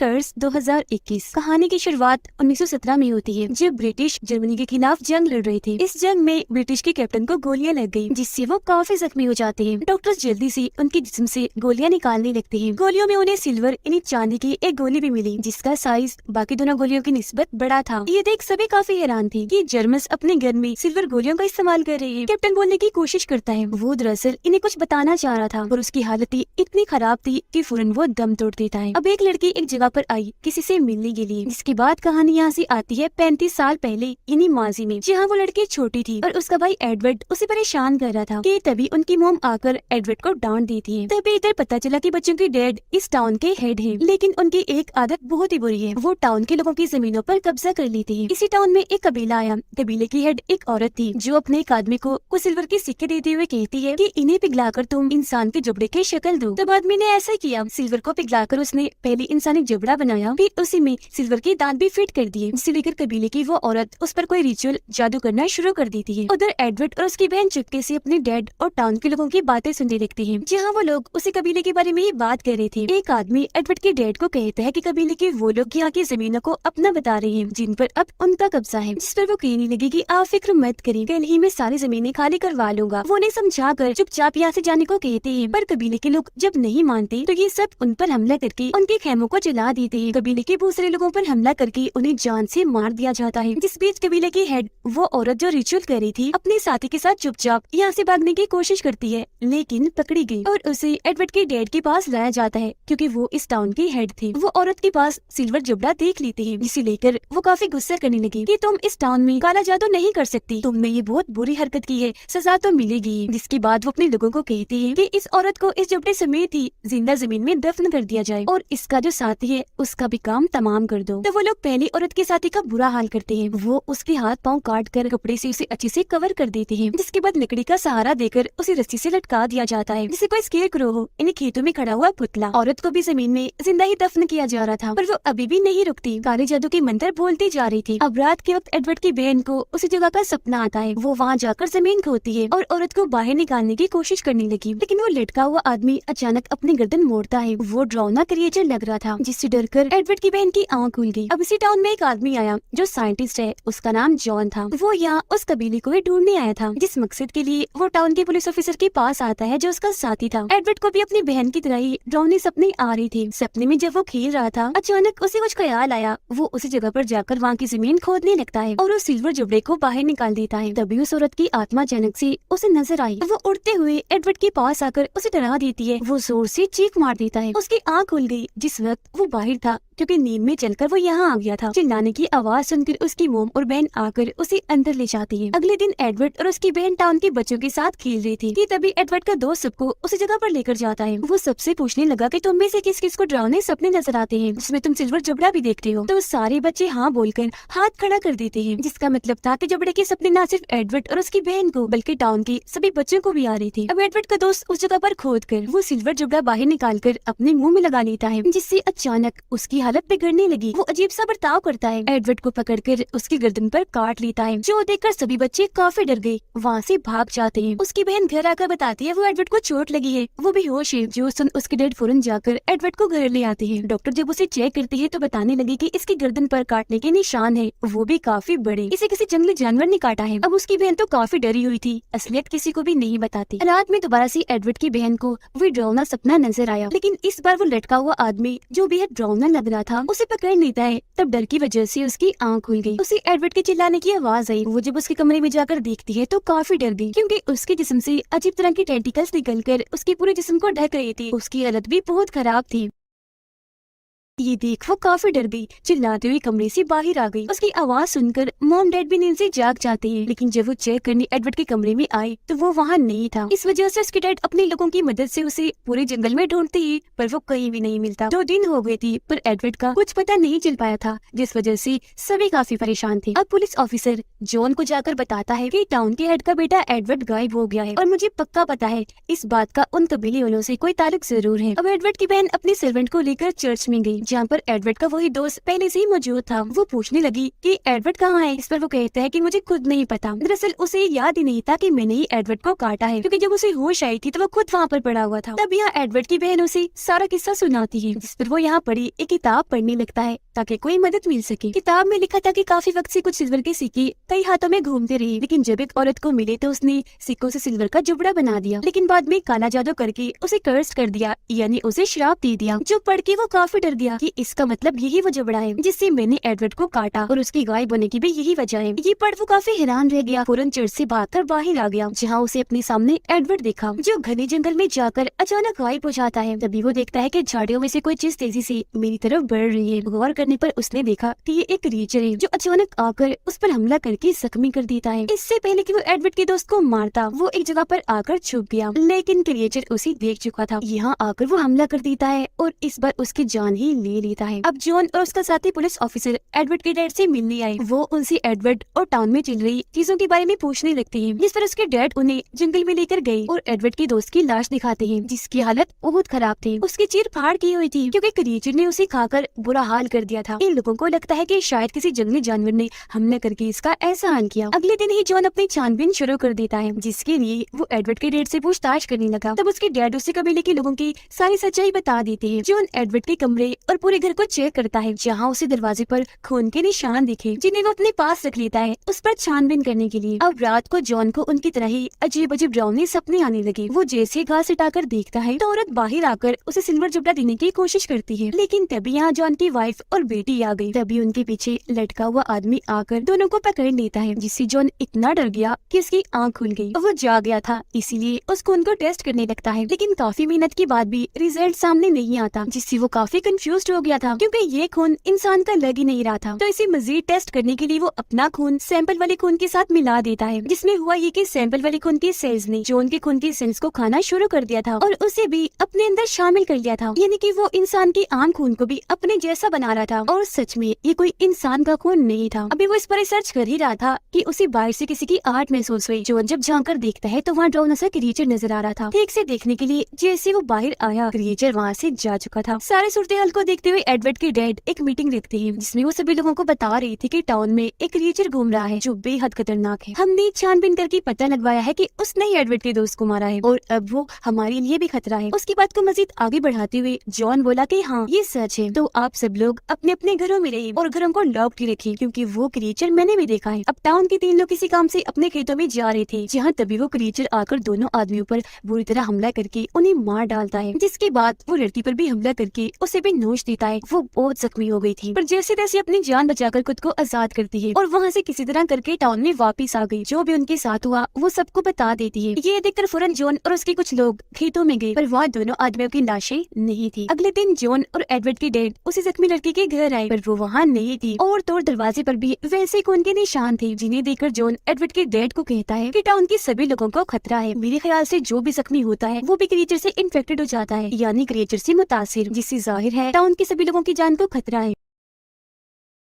कर्स 2021। कहानी की शुरुआत 1917 में होती है, जब ब्रिटिश जर्मनी के खिलाफ जंग लड़ रहे थे। इस जंग में ब्रिटिश के कैप्टन को गोलियां लग गयी, जिससे वो काफी जख्मी हो जाते हैं। डॉक्टर्स जल्दी से उनके जिस्म से गोलियां निकालने लगते हैं। गोलियों में उन्हें सिल्वर यानी चांदी की एक गोली भी मिली, जिसका साइज बाकी दोनों गोलियों की निस्बत बड़ा था। ये देख सभी काफी हैरान थे कि जर्मन्स अपने गन में सिल्वर गोलियों का इस्तेमाल कर रहे हैं। कैप्टन बोलने की कोशिश करता है, वो दरअसल इन्हें कुछ बताना चाह रहा था, और उसकी हालत इतनी खराब थी कि फौरन वो दम तोड़ देता है। अब एक लड़की एक जगह पर आई किसी से मिलने के लिए, जिसके बाद कहानी यहाँ से आती है 35 साल पहले यानी माजी में, जहाँ वो लड़की छोटी थी और उसका भाई एडवर्ड उसे परेशान कर रहा था कि तभी उनकी मोम आकर एडवर्ड को डांट देती है। तभी इधर पता चला कि बच्चों की डैड इस टाउन के हेड हैं, लेकिन उनकी एक आदत बहुत ही बुरी है, वो टाउन के लोगों की जमीनों पर कब्जा कर लेती है। इसी टाउन में एक कबीला आया। कबीले की हेड एक औरत थी, जो अपने एक आदमी को कुछ सिल्वर के सिक्के देते हुए कहती है कि इन्हें पिघलाकर तुम इंसान के जबड़े की शक्ल दो। तब आदमी ने ऐसा किया, सिल्वर को पिघलाकर उसने पहले इंसानी जबड़ा बनाया, फिर उसी में सिल्वर के दांत भी फिट कर दिए, जिसे लेकर कबीले की वो औरत उस पर कोई रिचुअल जादू करना शुरू कर देती है। उधर एडवर्ड और उसकी बहन चुपके से अपने डैड और टाउन के लोगों की बातें सुनने लगती है, जहाँ वो लोग उसी कबीले के बारे में ही बात कर रहे थे। एक आदमी एडवर्ड के डैड को कहता है कि कबीले के वो लोग यहाँ की जमीनों को अपना बता रहे हैं, जिन पर अब उनका कब्जा है, जिस पर वो कहने लगी कि आप फिक्र मत करिए, कल ही मैं सारी जमीनें खाली करवा लूंगा। वो उन्हें समझाकर चुपचाप यहाँ से जाने को कहते हैं, पर कबीले के लोग जब नहीं मानते तो ये सब उन पर हमला करके उनके खेमों को जला देते हैं। कबीले के दूसरे लोगों पर हमला करके उन्हें जान से मार दिया जाता है। जिस बीच कबीले की हेड, वो औरत जो रिचुअल कर रही थी, अपने साथी के साथ चुपचाप यहाँ से भागने की कोशिश करती है, लेकिन पकड़ी गई और उसे एडवर्ड के डैड के पास लाया जाता है, क्योंकि वो इस टाउन की हेड थी। वो औरत के पास सिल्वर जबड़ा देख लेती है, जिसे लेकर वो काफी गुस्सा करने लगी कि तुम इस टाउन में काला जादू नहीं कर सकती, तुमने ये बहुत बुरी हरकत की है, सजा तो मिलेगी। जिसके बाद वो अपने लोगों को कहती है कि इस औरत को इस जबड़े समेत ही जिंदा जमीन में दफन कर दिया जाए, और इसका जो साथी है उसका भी काम तमाम कर दो। तो वो लोग पहली औरत के साथी का बुरा हाल करते हैं। वो उसके हाथ पाँव काट कर कपड़े से उसे अच्छे से कवर कर देते हैं, जिसके बाद लकड़ी का सहारा देकर उसे रस्सी से लटका दिया जाता है, जिसे कोई स्केरक्रो हो, इन्हें खेतों में खड़ा हुआ पुतला। औरत को भी जमीन में जिंदा ही दफन किया जा रहा था, पर वो अभी भी नहीं रुकती, काले जादू के मंत्र बोलती जा रही थी। अब रात के वक्त एडवर्ड की बहन को उसी जगह का सपना आता है। वो वहाँ जाकर जमीन खोदती है और औरत को बाहर निकालने की कोशिश करने लगी, लेकिन वो लटका हुआ आदमी अचानक अपनी गर्दन मोड़ता है। वो डरावना क्रिएचर लग रहा था, जिससे डरकर एडवर्ड की बहन की आंख खुल गई। अब इसी टाउन में एक आदमी आया जो साइंटिस्ट है, उसका नाम जॉन था। वो यहाँ उस कबीले को ही ढूंढने आया था, जिस मकसद के लिए वो टाउन के पुलिस ऑफिसर के पास आता है, जो उसका साथी था। एडवर्ड को भी अपनी बहन की तरह ही डरावनी सपने आ रही थी। सपने में जब वो खेल रहा था, अचानक उसे कुछ ख्याल आया। वो उसी जगह पर जाकर वहाँ की जमीन खोदने लगता है और उस सिल्वर जबड़े को बाहर निकाल देता है। तभी उस औरत की आत्मा अचानक से उसे नजर आई। वो उड़ते हुए एडवर्ड के पास आकर उसे डरा देती है। वो जोर से चीख मार देता है। उसकी आंख खुल गई जिस वक्त वो बाहर था, क्योंकि नींद में चलकर वो यहाँ आ गया था। चिल्लाने की आवाज सुनकर उसकी मोम और बहन आकर उसे अंदर ले जाती है। अगले दिन एडवर्ड और उसकी बहन टाउन के बच्चों के साथ खेल रही थी कि तभी एडवर्ड का दोस्त सबको उसी जगह पर लेकर जाता है। वो सबसे पूछने लगा कि तुम में से किस किस को डरावने सपने नजर आते हैं, जिसमें तुम सिल्वर जबड़ा भी देखते हो। तो सारे बच्चे हाँ बोलकर हाथ खड़ा कर देते हैं, जिसका मतलब था कि जबड़े के सपने न सिर्फ एडवर्ड और उसकी बहन को बल्कि टाउन के सभी बच्चों को भी आ रही थी। अब एडवर्ड का दोस्त उस जगह पर खोद कर वो सिल्वर जबड़ा बाहर निकाल कर अपने मुँह में लगा लेता है, जिससे अचानक उसकी हालत बिगड़ने लगी। वो अजीब सा बर्ताव करता है, एडवर्ड को पकड़कर उसकी गर्दन पर काट लेता है, जो देखकर सभी बच्चे काफी डर गए, वहाँ से भाग जाते हैं। उसकी बहन घर आकर बताती है वो एडवर्ड को चोट लगी है, वो बेहोश है। जो सुन उसके डैड फौरन जाकर एडवर्ड को घर ले आते हैं। डॉक्टर जब उसे चेक करती है तो बताने लगी कि इसकी गर्दन पर काटने के निशान है, वो भी काफी बड़े, इसे किसी जंगली जानवर ने काटा है। अब उसकी बहन तो काफी डरी हुई थी, असलियत किसी को भी नहीं बताती। रात में दोबारा से एडवर्ड की बहन को वही डरावना सपना नजर आया, लेकिन इस बार वो लटका हुआ आदमी जो बेहद डरावना लग रहा था उसे पकड़ लेता है। तब डर की वजह से उसकी आंख खुल गई। उसे एडवर्ड के चिल्लाने की आवाज आई। वो जब उसके कमरे में जाकर देखती है तो काफी डर गई, क्योंकि उसके जिस्म से अजीब तरह की टेंटिकल्स निकलकर उसके पूरे जिस्म को ढक रही थी। उसकी हालत भी बहुत खराब थी। ये देख वो काफी डर गई, चिल्लाते हुए कमरे से बाहर आ गई। उसकी आवाज सुनकर मॉम डैड भी नींद से जाग जाते हैं, लेकिन जब वो चेक करने एडवर्ड के कमरे में आए तो वो वहाँ नहीं था। इस वजह से उसके डैड अपने लोगों की मदद से उसे पूरे जंगल में ढूंढते ही, पर वो कहीं भी नहीं मिलता। 2 दिन हो गए थे, पर एडवर्ड का कुछ पता नहीं चल पाया था, जिस वजह से सभी काफी परेशान थे। अब पुलिस ऑफिसर जॉन को जाकर बताता है कि टाउन के हेड का बेटा एडवर्ड गायब हो गया है, और मुझे पक्का पता है इस बात का उन कबीले वालों से कोई ताल्लुक जरूर है। अब एडवर्ड की बहन अपने सर्वेंट को लेकर चर्च में गई, जहाँ पर एडवर्ड का वही दोस्त पहले से ही मौजूद था। वो पूछने लगी कि एडवर्ड कहाँ है। इस पर वो कहता है कि मुझे खुद नहीं पता। दरअसल उसे याद ही नहीं था कि मैंने ही एडवर्ड को काटा है, क्योंकि जब उसे होश आई थी तो वो खुद वहाँ पर पड़ा हुआ था। तब यहाँ एडवर्ड की बहन उसे सारा किस्सा सुनाती है, जिस पर वो यहाँ पड़ी एक किताब पढ़ने लगता है ताकि कोई मदद मिल सके। किताब में लिखा था कि काफी वक्त से कुछ सिल्वर के सिक्के कई हाथों में घूमते रहे, लेकिन जब एक औरत को मिले तो उसने सिक्कों से सिल्वर का जुबड़ा बना दिया, लेकिन बाद में काला जादू करके उसे कर्स कर दिया, यानी उसे श्राप दे दिया। जो पढ़ के वो काफी डर गया कि इसका मतलब यही वो जुबड़ा है जिससे मैंने एडवर्ड को काटा और उसकी गायब होने की भी यही वजह है। ये पढ़ वो काफी हैरान रह गया। फौरन चर्च से भागकर बाहर आ गया, जहाँ उसे अपने सामने एडवर्ड देखा, जो घने जंगल में जाकर अचानक गायब हो जाता है। तभी वो देखता है कि झाड़ियों में से कोई चीज तेजी से मेरी तरफ बढ़ रही है। गौर करने पर उसने देखा कि ये एक क्रिएचर है जो अचानक आकर उस पर हमला करके जख्मी कर देता है। इससे पहले कि वो एडवर्ड के दोस्त को मारता, वो एक जगह पर आकर छुप गया, लेकिन क्रिएचर उसे देख चुका था। यहाँ आकर वो हमला कर देता है और इस बार उसकी जान ही ले लेता है। अब जॉन और उसका साथी पुलिस ऑफिसर एडवर्ड के डैड से मिलने आए। वो उनसे एडवर्ड और टाउन में चल रही चीजों के बारे में पूछने लगते हैं, जिस पर उसके डैड उन्हें जंगल में लेकर गए और एडवर्ड की दोस्त की लाश दिखाते हैं, जिसकी हालत बहुत खराब थी। उसकी चीर फाड़ की हुई थी क्योंकि क्रिएचर ने उसे खाकर बुरा हाल कर दिया था। इन लोगों को लगता है कि शायद किसी जंगली जानवर ने हमला करके इसका एहसान किया। अगले दिन ही जॉन अपनी छानबीन शुरू कर देता है, जिसके लिए वो एडवर्ड के डैड से पूछताछ करने लगा। तब उसके डैड उसे कबीले के लोगों की सारी सच्चाई बता देते हैं। जॉन एडवर्ड के कमरे और पूरे घर को चेक करता है, जहाँ उसे दरवाजे पर खून के निशान दिखे, जिन्हें वो अपने पास रख लेता है उस पर छानबीन करने के लिए। अब रात को जॉन को उनकी तरह ही अजीब अजीब डरावने सपने आने लगे। वो जैसे घास हटाकर देखता है तो औरत बाहर आकर उसे सिल्वर जुबड़ा देने की कोशिश करती है, लेकिन तभी यहाँ जॉन की वाइफ और बेटी आ गई। तभी उनके पीछे लटका हुआ आदमी आकर दोनों को पकड़ लेता है, जिससे जॉन इतना डर गया कि उसकी आँख खुल गई। वो जाग गया था, इसीलिए उस खून को टेस्ट करने लगता है, लेकिन काफी मेहनत के बाद भी रिजल्ट सामने नहीं आता, जिससे वो काफी कंफ्यूज हो गया था, क्योंकि ये खून इंसान का लग ही नहीं रहा था। तो इसे मजीद टेस्ट करने के लिए वो अपना खून सैंपल वाले खून के साथ मिला देता है, जिसमें हुआ ये कि सैंपल वाले खून के सेल्स ने जॉन के खून के सेल्स को खाना शुरू कर दिया था और उसे भी अपने अंदर शामिल कर लिया था, यानी कि वो इंसान के आम खून को भी अपने जैसा बना रहा था। और सच में ये कोई इंसान का खून नहीं था। अभी वो इस पर रिसर्च कर ही रहा था कि उसे बाहर से किसी की आहट महसूस हुई। जॉन जब झांक देखता है तो वहाँ डरावना सा क्रिएचर नजर आ रहा था। ठीक से देखने के लिए जैसे वो बाहर आया, क्रिएचर वहाँ से जा चुका था। सारे सूरत हाल को देखते हुए एडवर्ड के डैड एक मीटिंग रखते हैं, जिसमें वो सभी लोगों को बता रही थी कि टाउन में एक क्रिएचर घूम रहा है जो बेहद खतरनाक है। हमने छानबीन करके पता लगवाया है कि उसने ही एडवर्ड के दोस्त को मारा है और अब वो हमारे लिए भी खतरा है। उसकी बात को मजीद आगे बढ़ाते हुए जॉन बोला कि हाँ ये सच है, तो आप सब लोग अपने अपने घरों में रहिए और घरों को लॉक ही रखिए, क्योंकि वो क्रिएचर मैंने भी देखा है। अब टाउन के 3 लोग किसी काम से अपने खेतों में जा रहे थे, जहाँ तभी वो क्रिएचर आकर दोनों आदमियों पर बुरी तरह हमला करके उन्हें मार डालता है, जिसके बाद वो लड़की पर भी हमला करके उसे भी नोच देता है। वो बहुत जख्मी हो गई थी, पर जैसे तैसे अपनी जान बचाकर खुद को आजाद करती है और वहाँ से किसी तरह करके टाउन में वापस आ गई। जो भी उनके साथ हुआ वो सबको बता देती है। ये देखकर फौरन जॉन और उसके कुछ लोग खेतों में गए, पर वहाँ दोनों आदमियों की लाशें नहीं थी। अगले दिन जॉन और एडवर्ड के डैड उसी जख्मी लड़की के घर आए, पर वो वहाँ नहीं थी और तोड़ दरवाजे पर भी वैसे खून के निशान थे, जिन्हें देखकर जॉन एडवर्ड के डैड को कहता है कि टाउन के सभी लोगों को खतरा है। मेरे ख्याल से जो भी जख्मी होता है वो भी क्रिएचर से इन्फेक्टेड हो जाता है, यानी क्रिएचर से मुतासिर, जिससे जाहिर है टाउन के सभी लोगों की जान को खतरा है।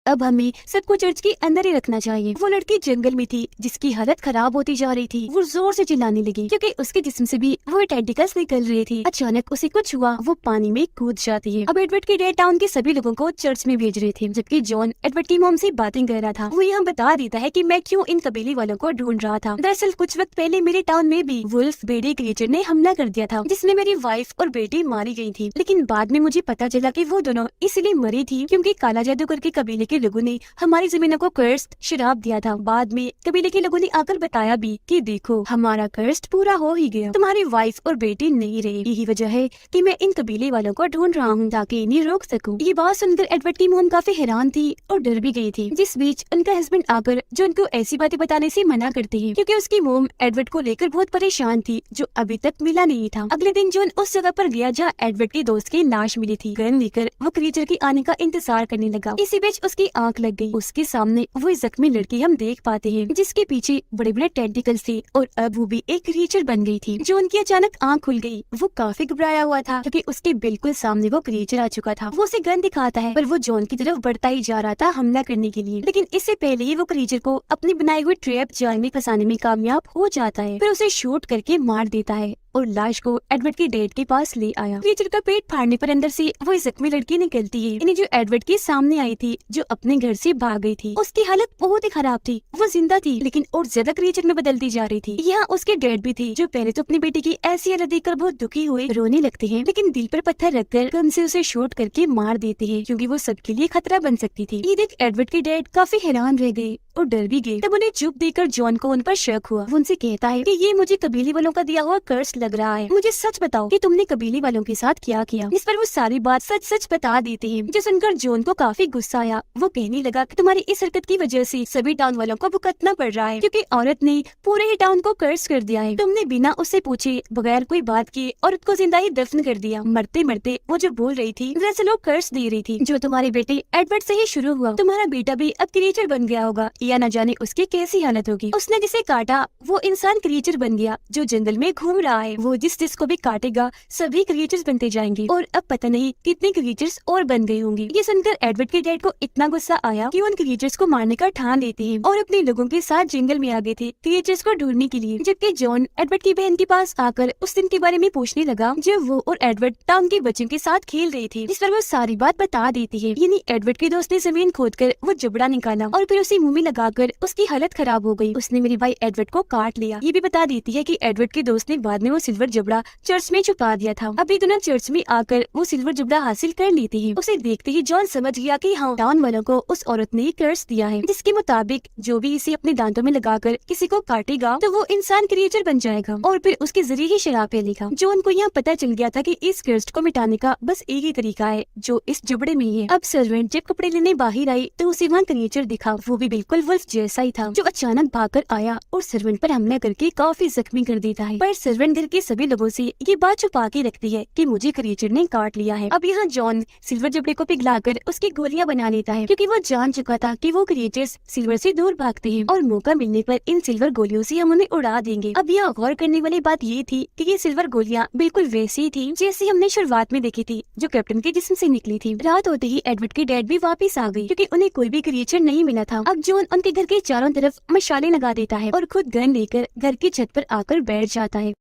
अब हमें सबको चर्च के अंदर ही रखना चाहिए। वो लड़की जंगल में थी जिसकी हालत खराब होती जा रही थी। वो जोर से चिल्लाने लगी क्योंकि उसके जिस्म से भी वो टेंटिकल्स निकल रहे थे। अचानक उसे कुछ हुआ, वो पानी में कूद जाती है। अब एडवर्ड के डैड टाउन के सभी लोगों को चर्च में भेज रहे थे, जबकि जॉन एडवर्ड की मॉम से बातें कर रहा था। वो यहाँ बता देता है कि मैं क्यों इन कबीले वालों को ढूंढ रहा था। दरअसल कुछ वक्त पहले मेरे टाउन में भी वुल्फ बेड़े क्रिएचर ने हमला कर दिया था, जिसमें मेरी वाइफ और बेटी मारी गई थी। लेकिन बाद में मुझे पता चला कि वो दोनों इसलिए मरी थी क्योंकि काला जादू करके कबीले के लोगों ने हमारी जमीनों को कर्स्ट शराब दिया था। बाद में कबीले के लोगों ने आकर बताया भी कि देखो हमारा कर्स्ट पूरा हो ही गया, तुम्हारी वाइफ और बेटी नहीं रही। यही वजह है कि मैं इन कबीले वालों को ढूंढ रहा हूँ ताकि इन्हें रोक सकूं। ये बात सुनकर एडवर्ड की मोम काफी हैरान थी और डर भी गई थी। जिस बीच उनका हस्बैंड आकर जो उनको ऐसी बातें बताने से मना करते हैं, क्योंकि उसकी मोम एडवर्ड को लेकर बहुत परेशान थी, जो अभी तक मिला नहीं था। अगले दिन जॉन उस जगह पर गया जहाँ एडवर्ड के दोस्त की लाश मिली थी। गन लेकर वो क्रिएचर के आने का इंतजार करने लगा। इसी बीच उसकी आंख लग गई। उसके सामने वो जख्मी लड़की हम देख पाते हैं, जिसके पीछे बड़े बड़े टेंटिकल्स थे और अब वो भी एक क्रिएचर बन गई थी। जॉन की अचानक आंख खुल गई। वो काफी घबराया हुआ था क्योंकि उसके बिल्कुल सामने वो क्रिएचर आ चुका था। वो उसे गन दिखाता है, पर वो जॉन की तरफ बढ़ता ही जा रहा था हमला करने के लिए। लेकिन इससे पहले ही वो क्रिएचर को अपनी बनाई हुई ट्रैप जाल में फंसाने में कामयाब हो जाता है, फिर उसे शूट करके मार देता है और लाश को एडवर्ड के डैड के पास ले आया। क्रिएचर का पेट फाड़ने पर अंदर से वो जख्मी लड़की निकलती है। इन्हें जो एडवर्ड के सामने आई थी, जो अपने घर से भाग गई थी, उसकी हालत बहुत ही खराब थी। वो जिंदा थी लेकिन और ज्यादा क्रिएचर में बदलती जा रही थी। यहाँ उसके डैड भी थे, जो पहले तो अपनी बेटी की ऐसी हालत देखकर बहुत दुखी हुए रोने लगते हैं, लेकिन दिल पर पत्थर रखकर गन से उसे शूट करके मार देते हैं, क्योंकि वो सबके लिए खतरा बन सकती थी। ये देख एडवर्ड के डैड काफी हैरान रह गए और डर भी गए। तब उन्हें चुप देखकर जॉन को उन पर शक हुआ। वो उनसे कहता है कि ये मुझे कबीले वालों का दिया हुआ कर्ज लग रहा है। मुझे सच बताओ कि तुमने कबीले वालों के साथ क्या किया। इस पर वो सारी बात सच सच बता देते हैं, जो सुनकर जॉन को काफी गुस्सा आया। वो कहने लगा कि तुम्हारी इस हरकत की वजह से सभी टाउन वालों को भुगतना पड़ रहा है, क्योंकि औरत ने पूरे ही टाउन को कर्ज कर दिया है। तुमने बिना उससे पूछे बगैर कोई बात किए औरत को जिंदा ही दफन कर दिया। मरते मरते वो जो बोल रही थी दरअसल वो कर्ज दे रही थी, जो तुम्हारे बेटे एडवर्ड से ही शुरू हुआ। तुम्हारा बेटा भी अब क्रिएचर बन गया होगा, या न जाने उसकी कैसी हालत होगी। उसने जिसे काटा वो इंसान क्रिएचर बन गया, जो जंगल में घूम रहा है। वो जिसको भी काटेगा सभी क्रिएचर्स बनते जाएंगे, और अब पता नहीं कितने क्रिएचर्स और बन गए होंगे। ये सुनकर एडवर्ड के डैड को इतना गुस्सा आया कि उन क्रिएचर्स को मारने का ठान लेते हैं और अपने लोगों के साथ जंगल में आ गए थे क्रिएचर्स को ढूंढने के लिए। जबकि जॉन एडवर्ड की बहन के पास आकर उस दिन के बारे में पूछने लगा जब वो और एडवर्ड टाउन के बच्चों के साथ खेल रहे थे, जिस पर वो सारी बात बता देती है। यानी एडवर्ड के दोस्त ने जमीन खोदकर वो जबड़ा निकाला और फिर उसे मुंह में लगाकर उसकी हालत खराब हो गई। उसने मेरे भाई एडवर्ड को काट लिया। ये भी बता देती है कि एडवर्ड के दोस्त ने बाद में वो सिल्वर जबड़ा चर्च में छुपा दिया था। अभी दोनों चर्च में आकर वो सिल्वर जबड़ा हासिल कर लेते हैं। उसे देखते ही जॉन समझ गया कि हाँ, टाउन वालों को उस औरत ने कर्ज दिया है, जिसके मुताबिक जो भी इसे अपने दांतों में लगाकर किसी को काटेगा तो वो इंसान क्रिएचर बन जाएगा और फिर उसके जरिए ही शराब पीलेगा। जॉन को यहाँ पता चल गया था कि इस कर्ज को मिटाने का बस एक ही तरीका है, जो इस जबड़े में ही है। अब सर्वेंट जब कपड़े लेने बाहर आई तो उसे वहाँ क्रिएचर दिखा। वो भी बिल्कुल वुल्फ जैसा ही था, जो अचानक भागकर आया और सर्वेंट पर हमला करके काफी जख्मी कर देता है। पर सर्वेंट घर के सभी लोगों से ये बात छुपा के रखती है कि मुझे क्रिएचर ने काट लिया है। अब यहाँ जॉन सिल्वर जबड़े को पिघलाकर उसकी गोलियां बना लेता है, क्योंकि वो जान चुका था कि वो क्रिएचर्स सिल्वर से दूर भागते हैं और मौका मिलने पर इन सिल्वर गोलियों से हम उन्हें उड़ा देंगे। अब यहाँ गौर करने वाली बात ये थी कि ये सिल्वर गोलियां बिल्कुल वैसी थी जैसी हमने शुरुआत में देखी थी, जो कैप्टन के जिस्म से निकली थी। रात होते ही एडवर्ड के डैड भी वापस आ गई, क्योंकि उन्हें कोई भी क्रिएचर नहीं मिला था। अब जॉन उनके घर के चारों तरफ मशाले लगा देता है और खुद गन लेकर घर की छत पर आकर बैठ जाता है।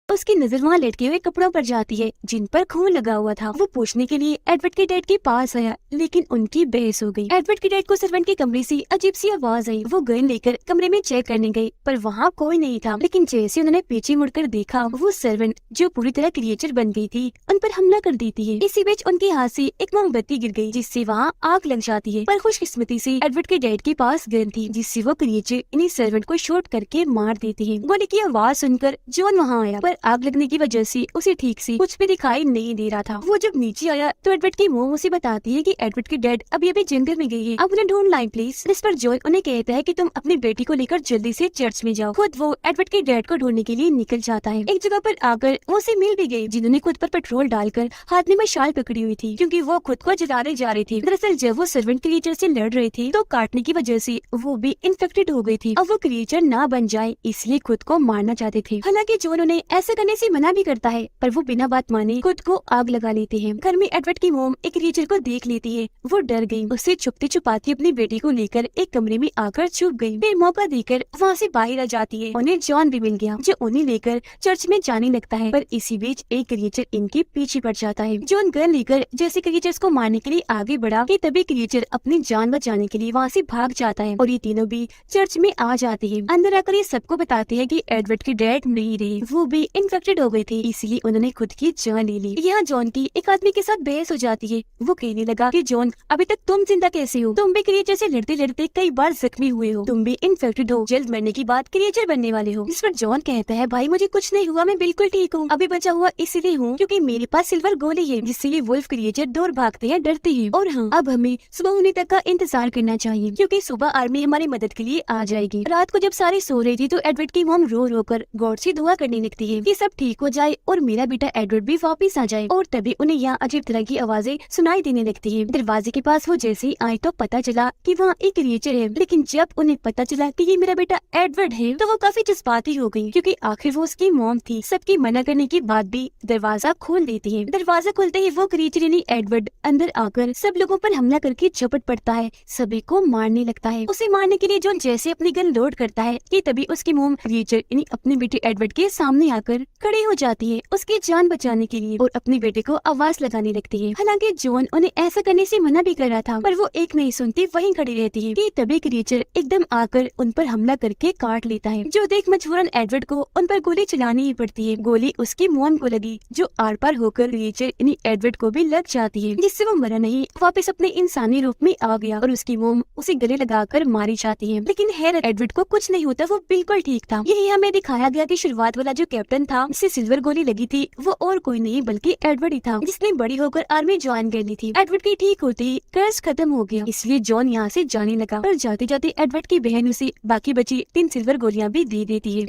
उसकी नजर वहाँ लटके हुए कपड़ों पर जाती है जिन पर खून लगा हुआ था। वो पूछने के लिए एडवर्ड के डैड के पास आया, लेकिन उनकी बहस हो गई। एडवर्ड के डैड को सर्वेंट के कमरे से अजीब सी आवाज आई। वो गन लेकर कमरे में चेक करने गए, पर वहाँ कोई नहीं था। लेकिन जैसे उन्होंने पीछे मुड़कर देखा, वो सर्वेंट जो पूरी तरह क्रिएचर बन गई थी उन पर हमला कर देती है। इसी बीच उनके हाथ से एक मोमबत्ती गिर गई, जिससे वहाँ आग लग जाती है। पर खुशकिस्मती से एडवर्ड के डैड के पास गन थी, जिससे वो क्रिएचर इन्हीं सर्वेंट को शूट करके मार देती है। गोली की आवाज सुनकर जॉन वहाँ आया, पर आग लगने की वजह से उसे ठीक से कुछ भी दिखाई नहीं दे रहा था। वो जब नीचे आया तो एडवर्ड की मोम उसे बताती है कि एडवर्ड की डैड अभी जंगल में गई है, अब उन्हें ढूंढ लाएं प्लीज। इस पर जॉन उन्हें कहता है कि तुम अपनी बेटी को लेकर जल्दी से चर्च में जाओ। खुद वो एडवर्ड के डैड को ढूंढने के लिए निकल जाता है। एक जगह पर आकर वो उसे मिल भी गई, जिन्होंने खुद पर पेट्रोल डालकर हाथ में मशाल पकड़ी हुई थी, क्योंकि वो खुद को जलाने जा रही थी। दरअसल जब वो सर्वेंट क्रिएचर से लड़ रहे थे तो काटने की वजह से वो भी इन्फेक्टेड हो गई थी। अब वो क्रिएचर ना बन जाए इसलिए खुद को मारना चाहते थे। हालांकि जॉन उन्हें ऐसा करने से मना भी करता है, पर वो बिना बात माने खुद को आग लगा लेते हैं। घर में एडवर्ड की मोम एक क्रिएचर को देख लेती है। वो डर गई, उससे छुपते छुपाती अपनी बेटी को लेकर एक कमरे में आकर छुप गई। फिर मौका देकर वहाँ से बाहर आ जाती है। उन्हें जॉन भी मिल गया, जो उन्हें लेकर चर्च में जाने लगता है। पर इसी बीच एक क्रिएचर इनके पीछे पड़ जाता है। जॉन गन लेकर जैसे क्रिएचर्स को मारने के लिए आगे बढ़ा कि तभी क्रिएचर अपनी जान बचाने के लिए वहाँ से भाग जाता है और ये तीनों भी चर्च में आ जाते हैं। अंदर आकर ये सबको बताते हैं कि एडवर्ड के डैड नहीं रहे, वो भी इन्फेक्टेड हो गए थे, इसलिए उन्होंने खुद की जान ले ली। यहाँ जॉन की एक आदमी के साथ बहस हो जाती है। वो कहने लगा कि जॉन अभी तक तुम जिंदा कैसे हो? तुम भी क्रिएचर से लड़ते लड़ते कई बार जख्मी हुए हो, तुम भी इन्फेक्टेड हो, जल्द मरने की बाद क्रिएचर बनने वाले हो। जिस पर जॉन कहता है भाई मुझे कुछ नहीं हुआ, मैं बिल्कुल ठीक हूँ, अभी बचा हुआ इसलिए हूँ क्योंकि मेरे पास सिल्वर गोली है, जिससे ये वुल्फ क्रिएचर दूर भागते हैं, डरते हैं। और हाँ, अब हमें सुबह होने तक का इंतजार करना चाहिए, क्योंकि सुबह आर्मी हमारी मदद के लिए आ जाएगी। रात को जब सारे सो रही थी तो एडवर्ड की मॉम रो रो कर गॉड से दुआ करने लगती है कि सब ठीक हो जाए और मेरा बेटा एडवर्ड भी वापिस आ जाए। और तभी उन्हें यहाँ अजीब तरह की आवाजें सुनाई देने लगती है। दरवाजे के पास वो जैसे ही आए तो पता चला कि वहाँ एक क्रिएचर है, लेकिन जब उन्हें पता चला कि ये मेरा बेटा एडवर्ड है तो वो काफी जज्बाती हो गई, क्योंकि आखिर वो उसकी मॉम थी। सबकी मना करने के बाद भी दरवाजा खोल देती है। दरवाजा खुलते ही वो क्रिएचर यानी एडवर्ड अंदर आकर सब लोगों पर हमला करके झपट पड़ता है, सभी को मारने लगता है। उसे मारने के लिए जॉन जैसे अपनी गन लोड करता है कि तभी उसकी मॉम क्रिएचर यानी अपने बेटे एडवर्ड के सामने आकर कर खड़ी हो जाती है उसकी जान बचाने के लिए और अपने बेटे को आवाज लगाने लगती है। हालांकि जॉन उन्हें ऐसा करने से मना भी कर रहा था, पर वो एक नहीं सुनती, वहीं खड़ी रहती है कि तभी क्रीचर एकदम आकर उन पर हमला करके काट लेता है, जो देख मजबूरन एडवर्ड को उन पर गोली चलानी ही पड़ती है। गोली उसकी मॉम को लगी, जो आर पार होकर क्रीचर यानी एडवर्ड को भी लग जाती है, जिससे वो मरा नहीं, वापस अपने इंसानी रूप में आ गया और उसकी मॉम उसे गले लगाकर मारी जाती है। लेकिन खैर एडवर्ड को कुछ नहीं होता, वो बिल्कुल ठीक था। यही हमें दिखाया गया कि शुरुआत वाला जो कैप्टन था जिसे सिल्वर गोली लगी थी, वो और कोई नहीं बल्कि एडवर्ड ही था, जिसने बड़ी होकर आर्मी ज्वाइन कर ली थी। एडवर्ड की ठीक होते ही कर्ज खत्म हो गया, इसलिए जॉन यहाँ से जाने लगा, पर जाते जाते एडवर्ड की बहन उसे बाकी बची 3 सिल्वर गोलियां भी दे देती है।